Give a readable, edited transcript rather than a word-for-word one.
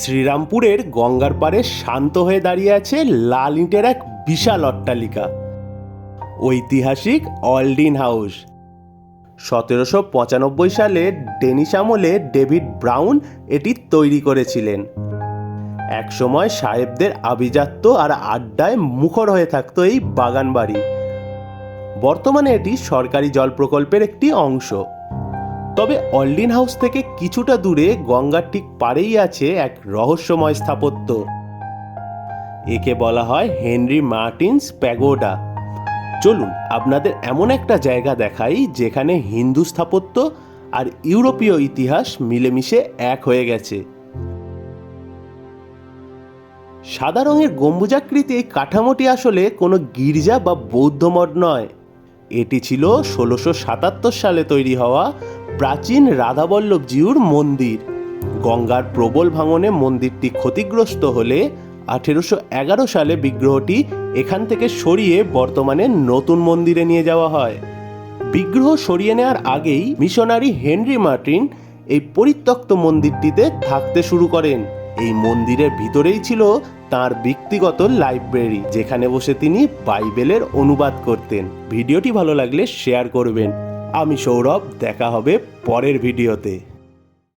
শ্রীরামপুরের গঙ্গার পাড়ে শান্ত হয়ে দাঁড়িয়ে আছে লাল ইটের এক বিশাল অট্টালিকা, ঐতিহাসিক অলডিন হাউস। 1795 সালে ডেনিশ আমলে ডেভিড ব্রাউন এটি তৈরি করেছিলেন। একসময় সাহেবদের আভিজাত্য আর আড্ডায় মুখর হয়ে থাকতো এই বাগান বাড়ি। বর্তমানে এটি সরকারি জল প্রকল্পের একটি অংশ। তবে অলডিন হাউস থেকে কিছুটা দূরে গঙ্গার ঠিক পাড়েই আছে এক রহস্যময় স্থাপত্য। একে বলা হয় হেনরি মার্টিনস প্যাগোডা। চলুন আপনাদের এমন একটা জায়গা দেখাই যেখানে হিন্দু স্থাপত্য আর ইউরোপীয় ইতিহাস মিলেমিশে এক হয়ে গেছে। সাদা রঙের গম্বুজাকৃতি এই কাঠামোটি আসলে কোনো গির্জা বা বৌদ্ধ মঠ নয়। এটি ছিল 1677 সালে তৈরি হওয়া প্রাচীন রাধাবল্লভজিউর মন্দির। গঙ্গার প্রবল ভাঙনে মন্দিরটি ক্ষতিগ্রস্ত হলে 1811 সালে বিগ্রহটি এখান থেকে সরিয়ে বর্তমানে নতুন মন্দিরে নিয়ে যাওয়া হয়। বিগ্রহ সরিয়ে নেওয়ার আগেই মিশনারি হেনরি মার্টিন এই পরিত্যক্ত মন্দিরটিতে থাকতে শুরু করেন। এই মন্দিরের ভিতরেই ছিল তার ব্যক্তিগত লাইব্রেরি, যেখানে বসে তিনি বাইবেলের অনুবাদ করতেন। ভিডিওটি ভালো লাগলে শেয়ার করবেন। আমি সৌরভ, দেখা হবে পরের ভিডিওতে।